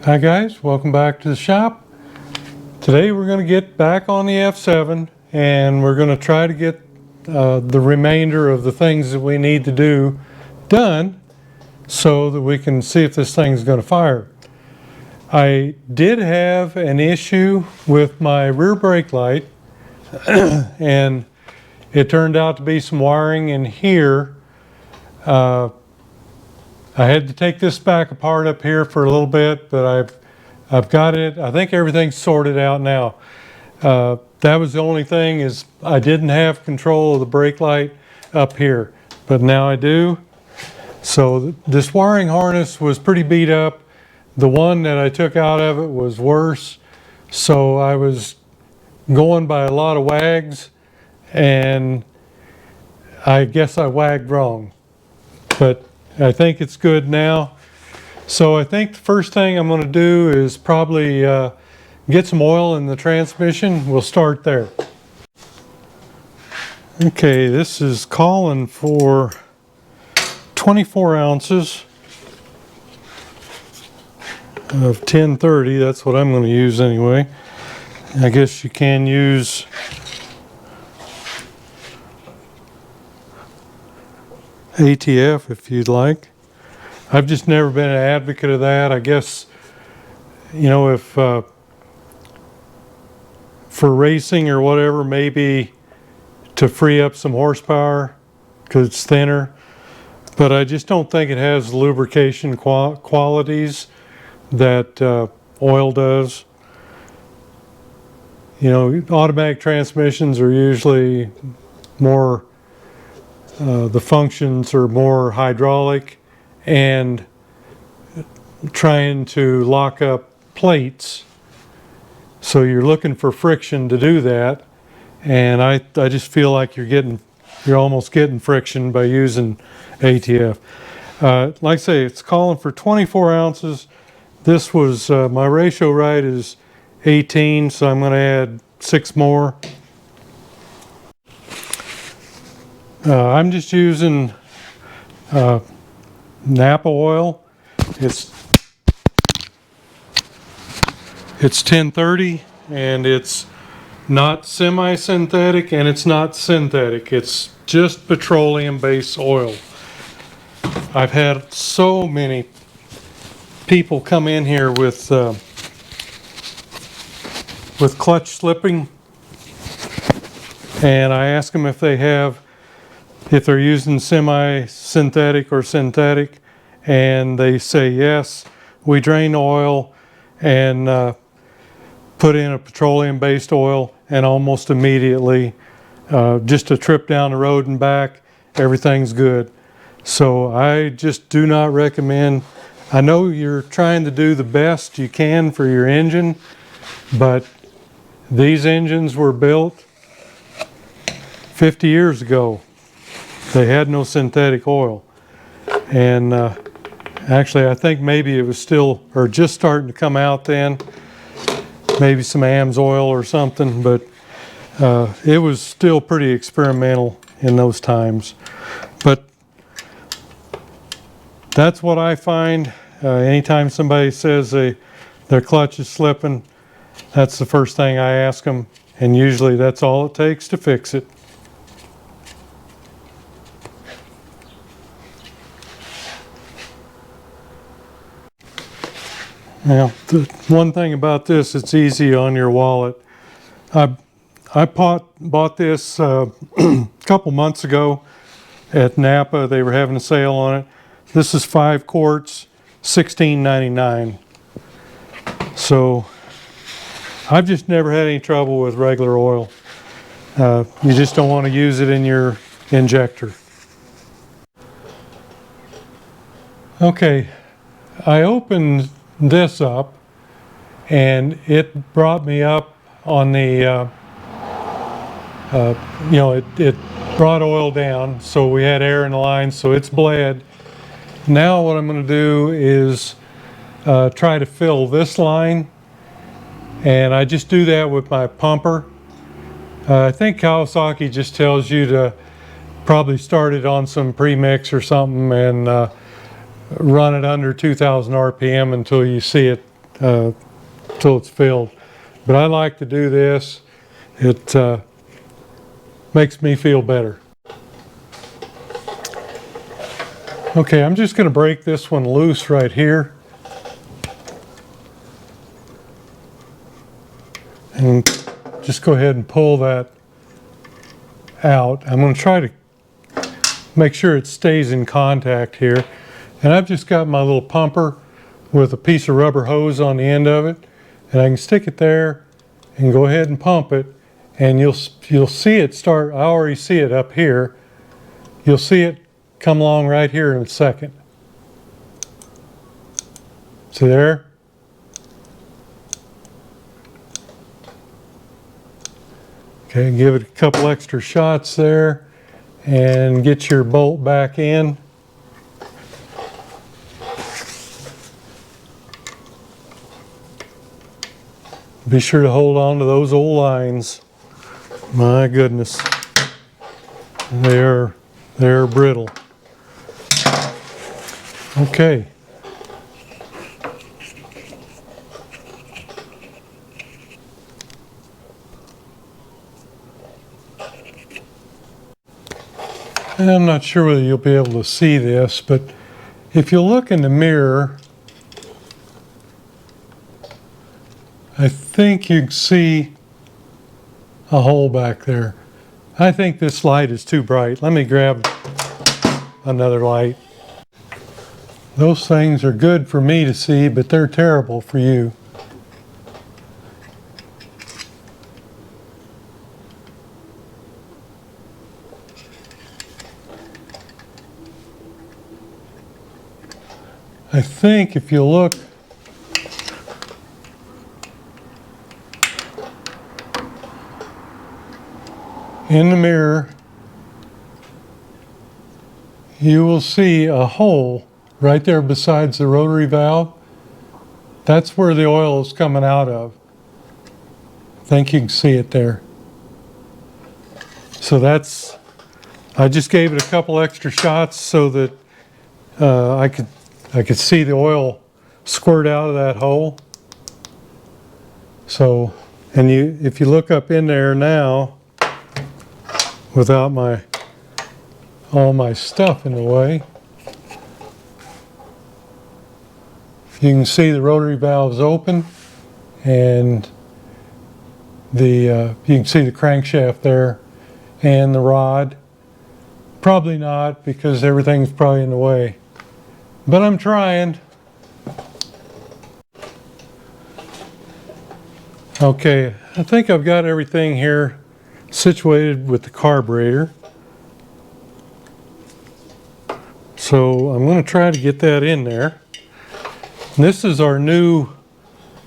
Hi guys, welcome back to the shop. Today we're going to get back on the F7 and we're going to try to get the remainder of the things that we need to do done so that we can see if this thing's going to fire. I did have an issue with my rear brake light and it turned out to be some wiring in here. I had to take this back apart up here for a little bit, but I've got it. I think everything's sorted out now. That was the only thing, is I didn't have control of the brake light up here, but now I do. So this wiring harness was pretty beat up. The one that I took out of it was worse. So I was going by a lot of wags, and I guess I wagged wrong. But I think it's good now. So I think the first thing I'm going to do is probably get some oil in the transmission. We'll start there. Okay, this is calling for 24 ounces of 1030. That's what I'm going to use anyway. I guess you can use ATF if you'd like. I've just never been an advocate of that. I guess, you know, if for racing or whatever, maybe to free up some horsepower because it's thinner, but I just don't think it has the lubrication qualities that oil does. You know, automatic transmissions are usually more the functions are more hydraulic and trying to lock up plates. So you're looking for friction to do that. And I just feel like you're almost getting friction by using ATF. Like I say, it's calling for 24 ounces. This was, my ratio right is 18, so I'm going to add 6 more. I'm just using Napa oil. It's 1030 and it's not semi-synthetic and it's not synthetic. It's just petroleum-based oil. I've had so many people come in here with clutch slipping, and I ask them if they're using semi-synthetic or synthetic, and they say yes. We drain the oil and put in a petroleum-based oil, and almost immediately, just a trip down the road and back, everything's good. So I just do not recommend. I know you're trying to do the best you can for your engine, but these engines were built 50 years ago. They had no synthetic oil, and actually I think maybe it was still or just starting to come out then, maybe some AMS oil or something, but it was still pretty experimental in those times. But that's what I find. Anytime somebody says their clutch is slipping, that's the first thing I ask them, and usually that's all it takes to fix it. Now, the one thing about this, it's easy on your wallet. I bought this a couple months ago at Napa. They were having a sale on it. This is 5 quarts, $16.99. So I've just never had any trouble with regular oil. You just don't want to use it in your injector. Okay, I opened this up and it brought me up on the you know, it brought oil down, so we had air in the line, so it's bled. Now what I'm going to do is try to fill this line, and I just do that with my pumper. I think Kawasaki just tells you to probably start it on some premix or something and run it under 2,000 RPM until you see it till it's filled. But I like to do this. It makes me feel better. Okay, I'm just going to break this one loose right here. And just go ahead and pull that out. I'm going to try to make sure it stays in contact here. And I've just got my little pumper with a piece of rubber hose on the end of it. And I can stick it there and go ahead and pump it. And you'll see it start. I already see it up here. You'll see it come along right here in a second. See there? Okay, give it a couple extra shots there and get your bolt back in. Be sure to hold on to those old lines. My goodness, they're brittle. Okay. And I'm not sure whether you'll be able to see this, but if you look in the mirror, I think you can see a hole back there. I think this light is too bright. Let me grab another light. Those things are good for me to see, but they're terrible for you. I think if you look in the mirror, you will see a hole right there besides the rotary valve. That's where the oil is coming out of. I think you can see it there. So that's, I just gave it a couple extra shots so that I could see the oil squirt out of that hole. So, and if you look up in there now, without all my stuff in the way, you can see the rotary valve's open, and you can see the crankshaft there and the rod. Probably not, because everything's probably in the way. But I'm trying. Okay, I think I've got everything here situated with the carburetor. So I'm going to try to get that in there. And this is our new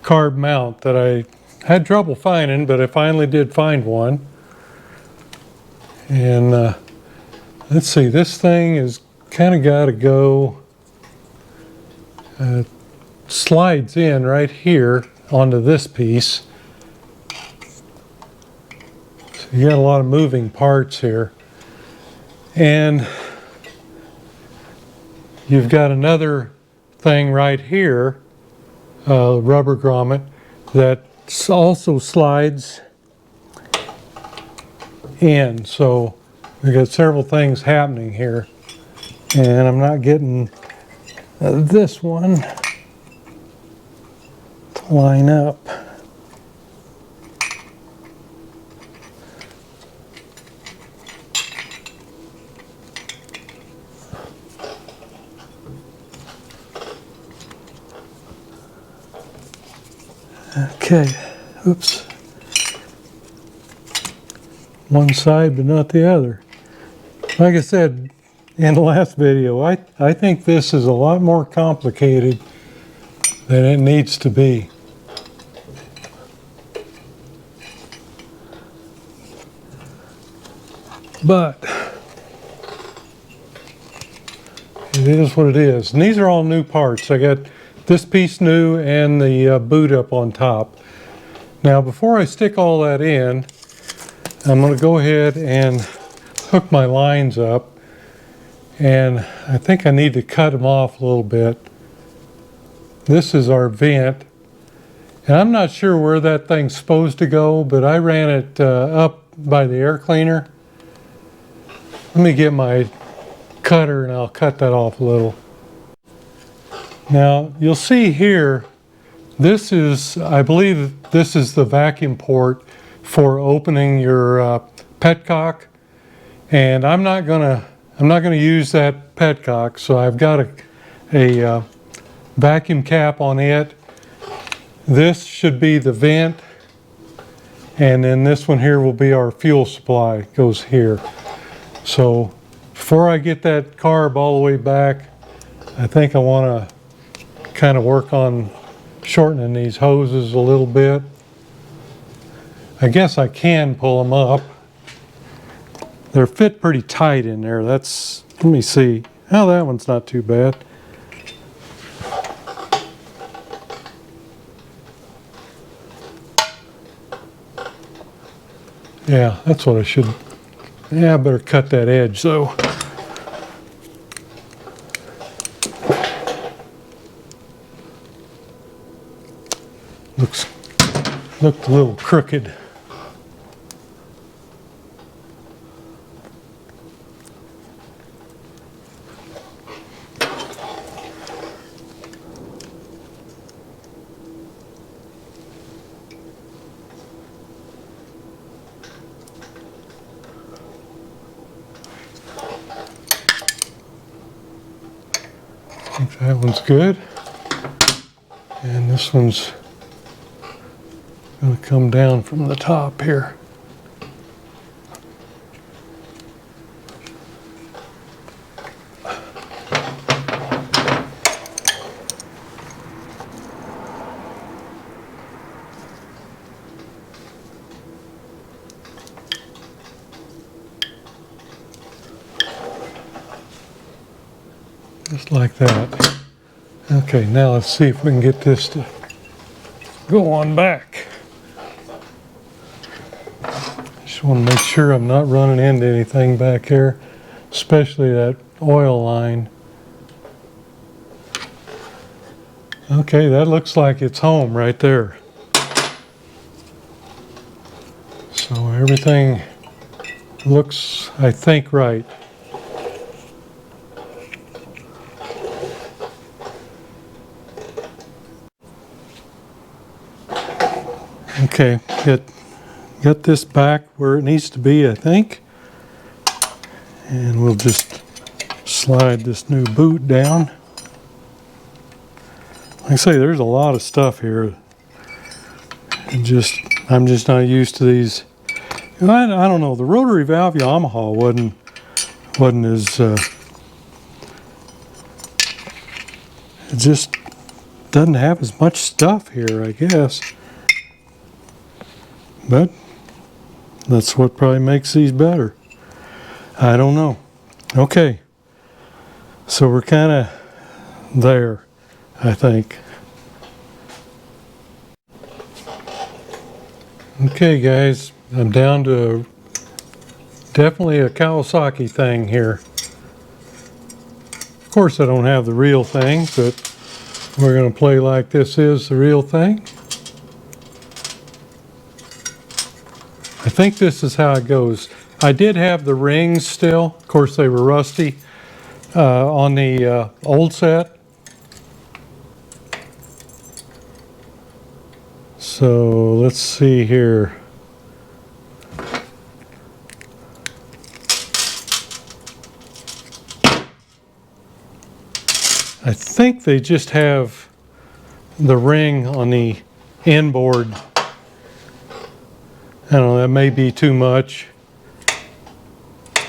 carb mount that I had trouble finding, but I finally did find one. And let's see, this thing is kind of got to go, slides in right here onto this piece. So you got a lot of moving parts here. And you've got another thing right here, rubber grommet, that also slides in. So we've got several things happening here. And I'm not getting this one to line up. Okay, oops. One side but not the other. Like I said in the last video, I think this is a lot more complicated than it needs to be. But it is what it is. And these are all new parts. I got this piece new and the boot up on top. Now before I stick all that in, I'm going to go ahead and hook my lines up, and I think I need to cut them off a little bit. This is our vent, And I'm not sure where that thing's supposed to go, but I ran it up by the air cleaner. Let me get my cutter and I'll cut that off a little. Now you'll see here, this is, I believe this is the vacuum port for opening your petcock. And I'm not gonna use that petcock, so I've got a vacuum cap on it. This should be the vent, and then this one here will be our fuel supply. It goes here. So before I get that carb all the way back, I think I want to kind of work on shortening these hoses a little bit. I guess I can pull them up. They're fit pretty tight in there. Let me see. Oh, that one's not too bad. Yeah, that's what I should. Yeah, I better cut that edge though. Looked a little crooked. I think that one's good. And this one's going to come down from the top here. Just like that. Okay, now let's see if we can get this to go on back. Just want to make sure I'm not running into anything back here, especially that oil line. Okay, that looks like it's home right there. So everything looks, I think, right. Okay, got this back where it needs to be, I think. And we'll just slide this new boot down. Like I say, there's a lot of stuff here. I'm just not used to these. I don't know, the rotary valve Yamaha wasn't as, it just doesn't have as much stuff here, I guess. But that's what probably makes these better. I don't know. Okay, so we're kind of there, I think. Okay guys, I'm down to definitely a Kawasaki thing here. Of course I don't have the real thing, but we're going to play like this is the real thing. I think this is how it goes. I did have the rings still. Of course, they were rusty on the old set. So let's see here. I think they just have the ring on the inboard. I don't know, that may be too much.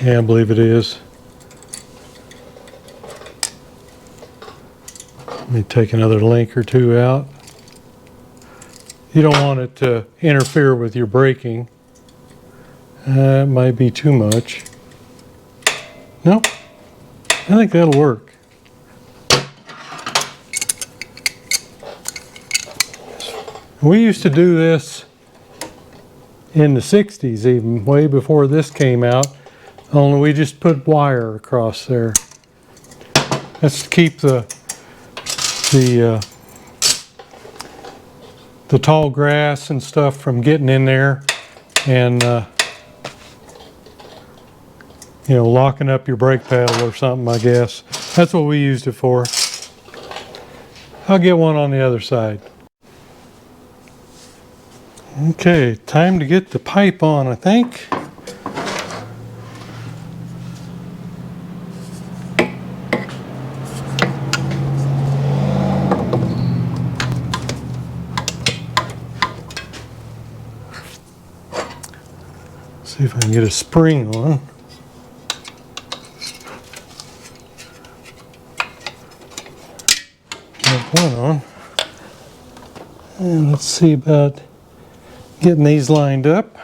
Yeah, I believe it is. Let me take another link or two out. You don't want it to interfere with your braking. That might be too much. Nope, I think that'll work. We used to do this in the 60s, even way before this came out, only we just put wire across there. That's to keep the the tall grass and stuff from getting in there and you know, locking up your brake pedal or something, I guess. That's what we used it for. I'll get one on the other side. Okay, time to get the pipe on, I think. See if I can get a spring on. Got one on. And let's see about getting these lined up.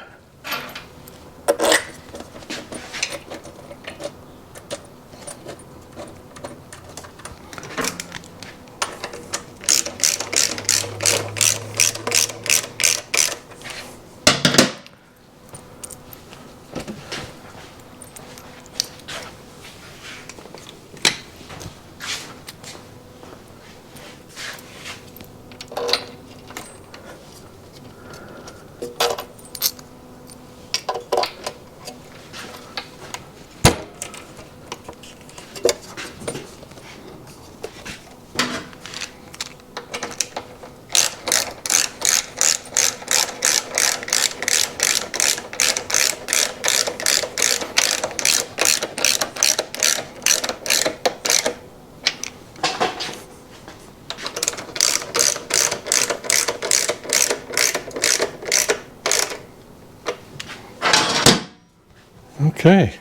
Okay,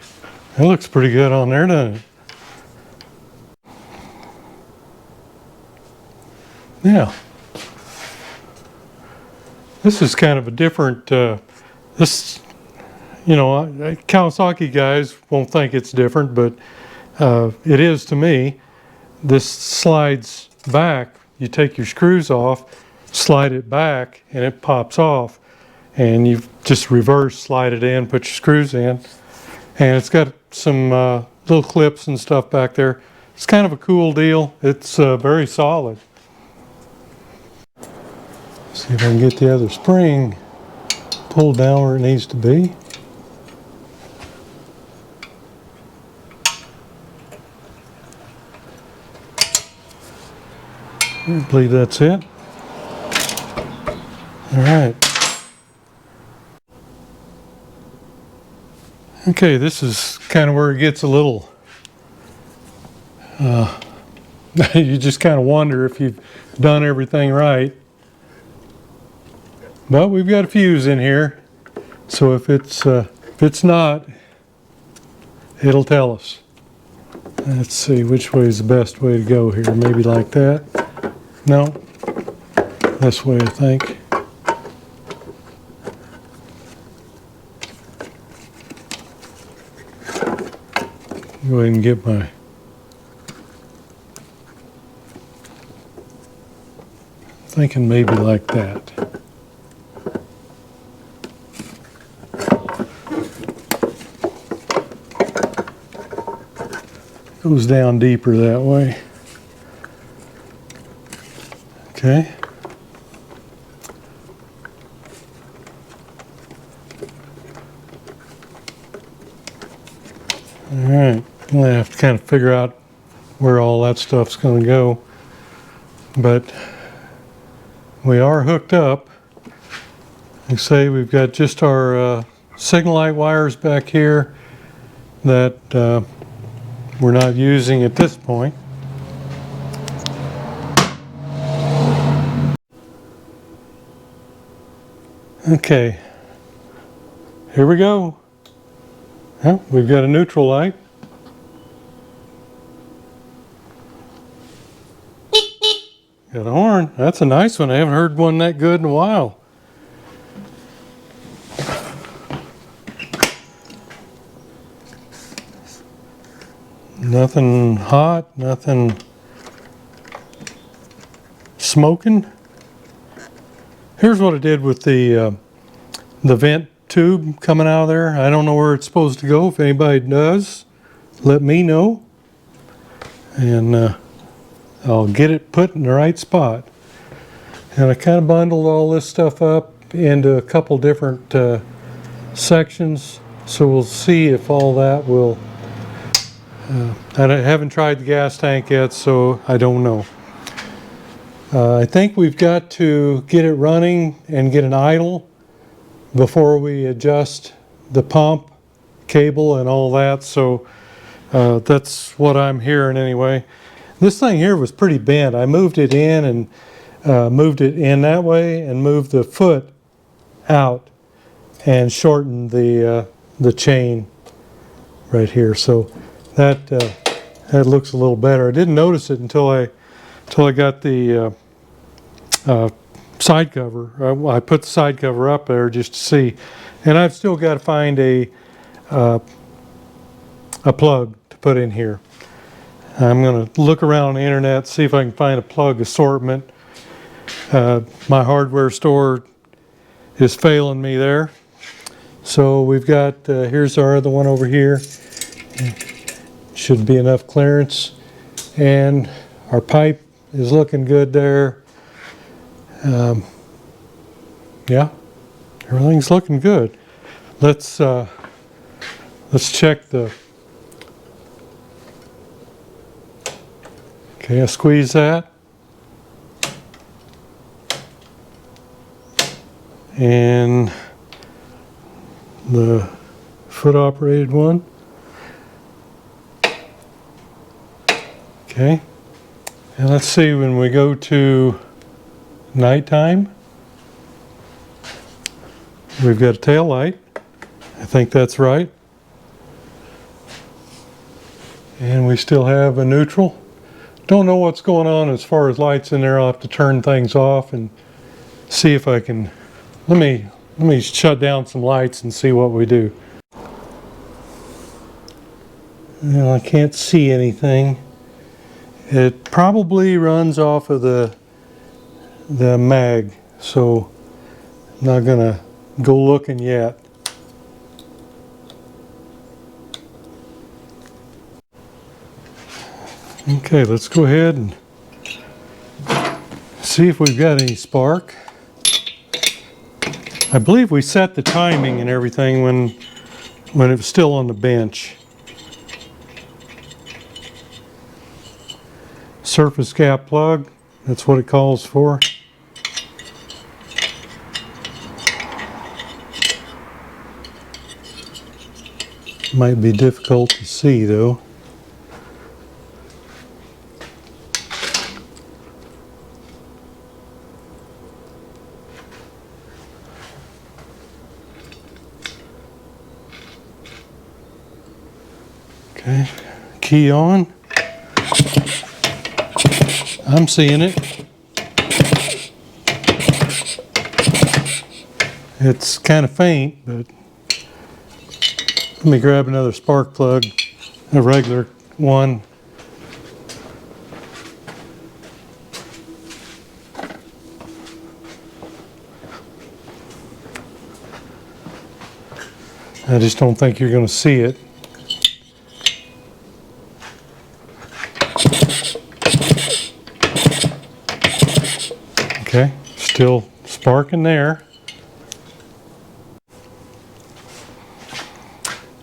that looks pretty good on there, doesn't it? Yeah. This is kind of a different, this, you know, Kawasaki guys won't think it's different, but it is to me. This slides back, you take your screws off, slide it back, and it pops off. And you just reverse, slide it in, put your screws in. And it's got some little clips and stuff back there. It's kind of a cool deal. It's very solid. See if I can get the other spring pulled down where it needs to be. I believe that's it. All right. Okay, this is kind of where it gets a little, you just kind of wonder if you've done everything right. But we've got a fuse in here, so if it's not, it'll tell us. Let's see which way is the best way to go here. Maybe like that. No, this way I think. Go ahead and get my thinking maybe like that. Goes down deeper that way. Okay. All right. I'm gonna have to kind of figure out where all that stuff's gonna go, but we are hooked up. Like I say, we've got just our signal light wires back here that we're not using at this point. Okay, here we go. Well, we've got a neutral light. Got a horn. That's a nice one. I haven't heard one that good in a while. Nothing hot, nothing smoking. Here's what I did with the vent tube coming out of there. I don't know where it's supposed to go. If anybody does, let me know. And I'll get it put in the right spot. And I kind of bundled all this stuff up into a couple different sections, so we'll see if all that will. I haven't tried the gas tank yet, so I don't know. I think we've got to get it running and get an idle before we adjust the pump cable and all that, so that's what I'm hearing anyway. This thing here was pretty bent. I moved it in and moved it in that way and moved the foot out and shortened the chain right here, so that looks a little better. I didn't notice it until I got the side cover. I put the side cover up there just to see, and I've still got to find a plug to put in here. I'm going to look around on the internet, see if I can find a plug assortment. My hardware store is failing me there. So we've got, here's our other one over here. Should be enough clearance. And our pipe is looking good there. Yeah, everything's looking good. Let's check the. Okay, I squeeze that. And the foot operated one. Okay, and let's see when we go to nighttime. We've got a tail light. I think that's right. And we still have a neutral. Don't know what's going on as far as lights in there. I'll have to turn things off and see if I can. Let me shut down some lights and see what we do. Well, I can't see anything. It probably runs off of the mag, so I'm not gonna go looking yet. Okay, let's go ahead and see if we've got any spark. I believe we set the timing and everything when it was still on the bench. Surface gap plug, that's what it calls for. Might be difficult to see though. Okay, key on. I'm seeing it. It's kind of faint, but let me grab another spark plug, a regular one. I just don't think you're going to see it. Okay, still sparking there.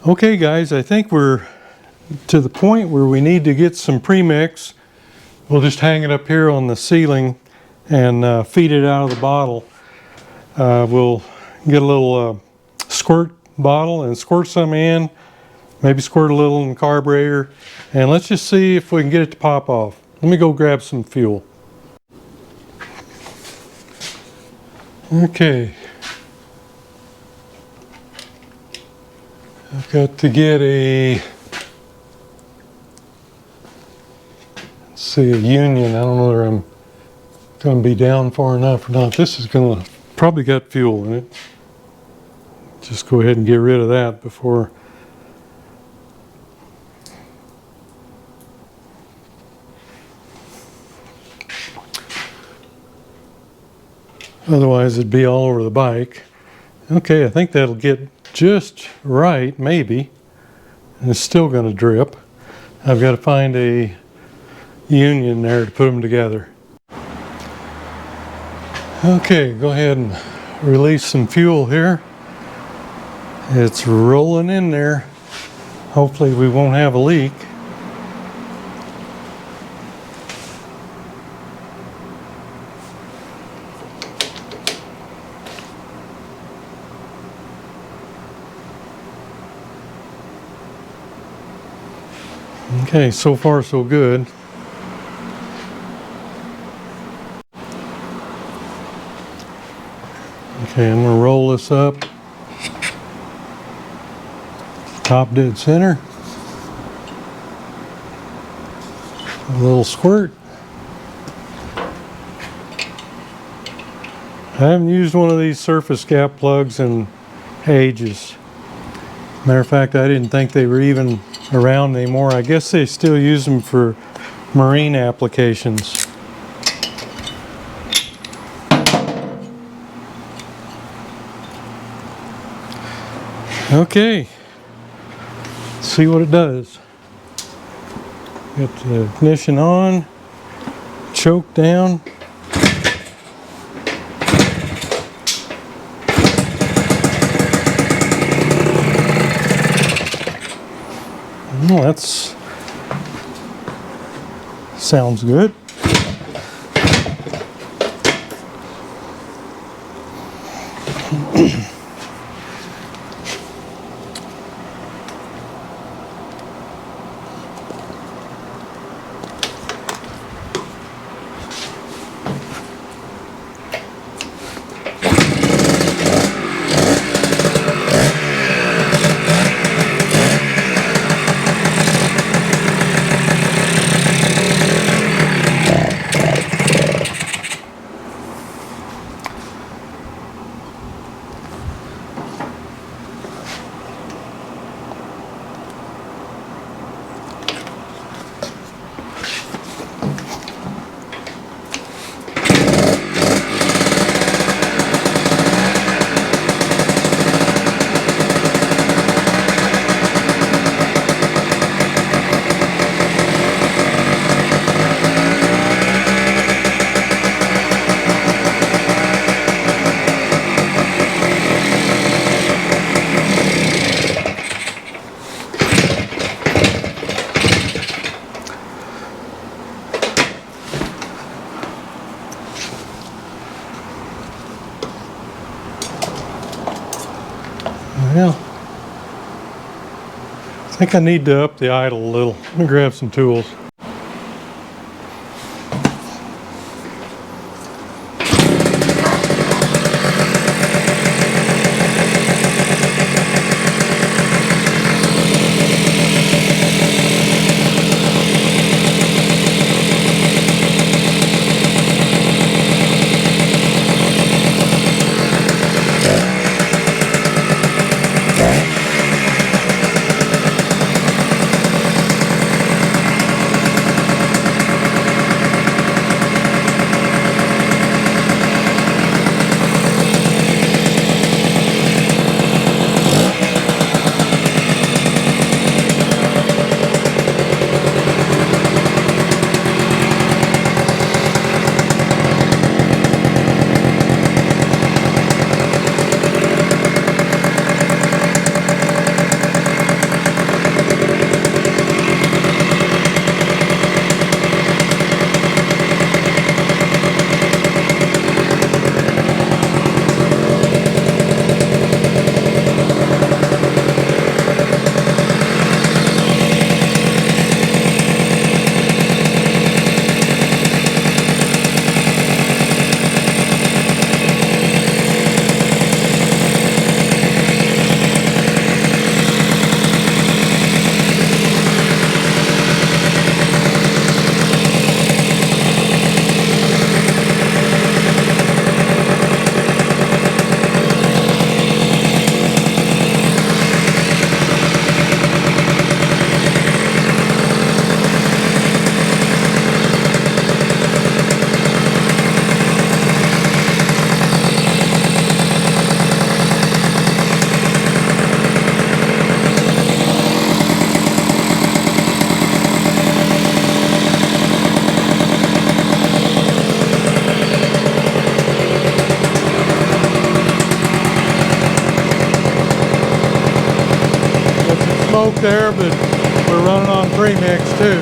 Okay guys, I think we're to the point where we need to get some premix. We'll just hang it up here on the ceiling and feed it out of the bottle. We'll get a little squirt bottle and squirt some in, maybe squirt a little in the carburetor, and let's just see if we can get it to pop off. Let me go grab some fuel. Okay, I've got to get a, let's see, a union. I don't know whether I'm going to be down far enough or not. This is going to probably got fuel in it. Just go ahead and get rid of that before. Otherwise it'd be all over the bike. Okay, I think that'll get just right, maybe. And it's still going to drip. I've got to find a union there to put them together. Okay, go ahead and release some fuel here. It's rolling in there. Hopefully we won't have a leak. Okay, so far so good. Okay, I'm going to roll this up. Top dead center. A little squirt. I haven't used one of these surface gap plugs in ages. Matter of fact, I didn't think they were even around anymore. I guess they still use them for marine applications. Okay, see what it does. Got the ignition on, choke down. Oh, that's sounds good. Well, I think I need to up the idle a little. Let me grab some tools. smoke there, but we're running on premix too.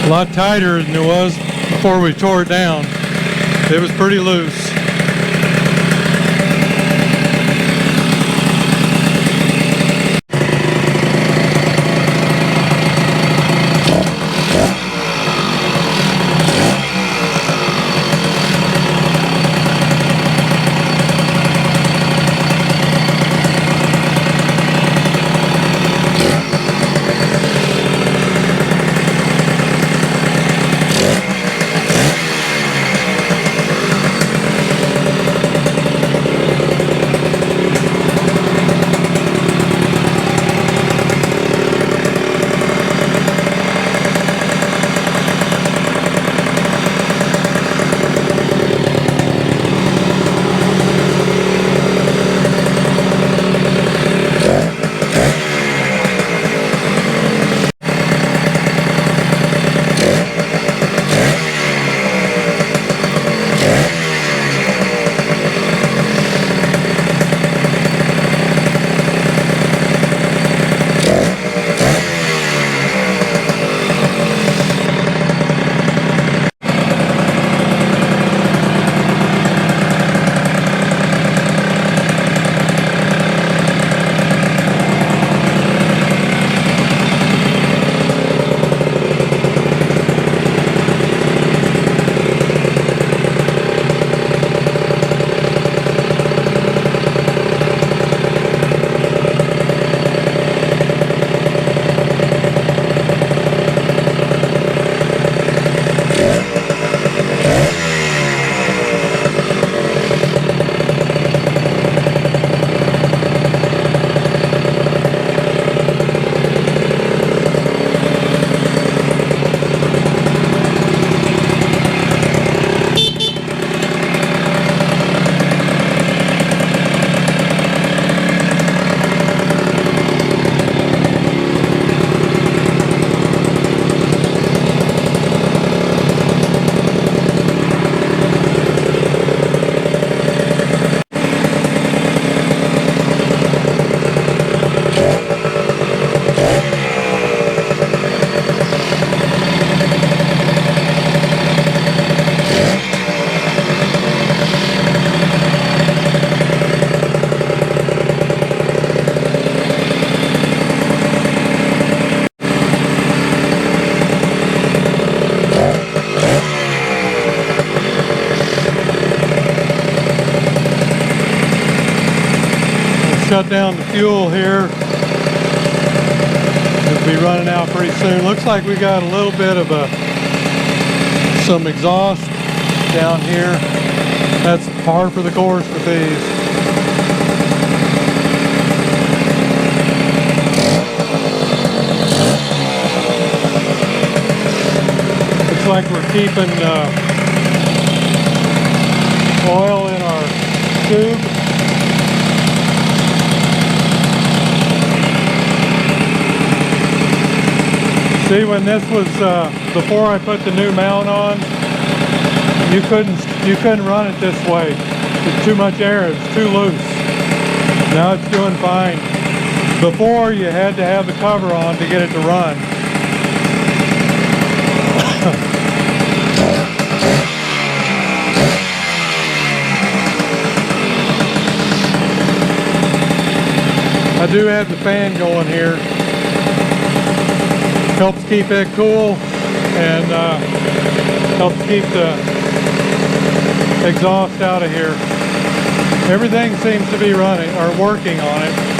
A lot tighter than it was before we tore it down. It was pretty loose. shut down the fuel here. It'll be running out pretty soon. Looks like we got a little bit of some exhaust down here. That's par for the course with these. Looks like we're keeping oil in our tube. See, when this was before I put the new mount on, you couldn't run it this way. It's too much air. It's too loose. Now it's doing fine. Before, you had to have the cover on to get it to run. I do have the fan going here. Helps keep it cool and helps keep the exhaust out of here. Everything seems to be running or working on it.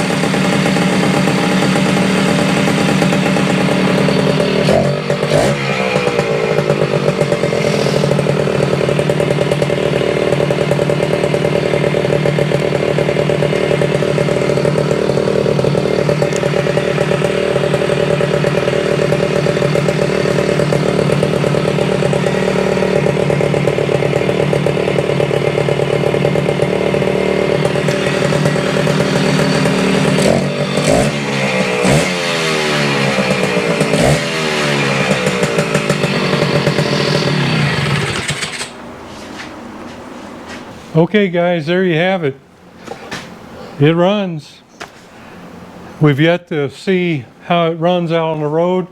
Okay guys, there you have it. It runs. We've yet to see how it runs out on the road.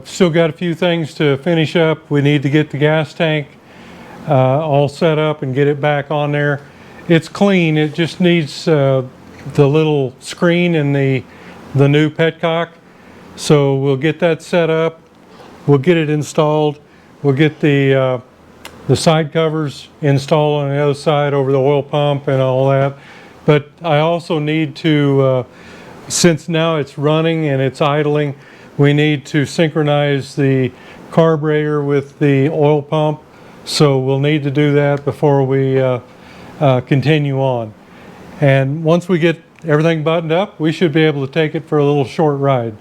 Still got a few things to finish up. We need to get the gas tank all set up and get it back on there. It's clean. It just needs the little screen in the new petcock. So we'll get that set up. We'll get it installed. We'll get the side covers installed on the other side over the oil pump and all that. But I also need to, since now it's running and it's idling, we need to synchronize the carburetor with the oil pump. So we'll need to do that before we continue on. And once we get everything buttoned up, we should be able to take it for a little short ride.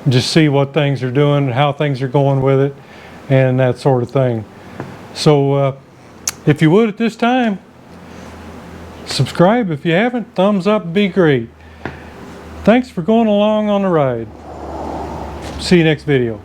Just see what things are doing, how things are going with it, and that sort of thing. So if you would at this time, subscribe if you haven't, thumbs up would be great. Thanks for going along on the ride. See you next video.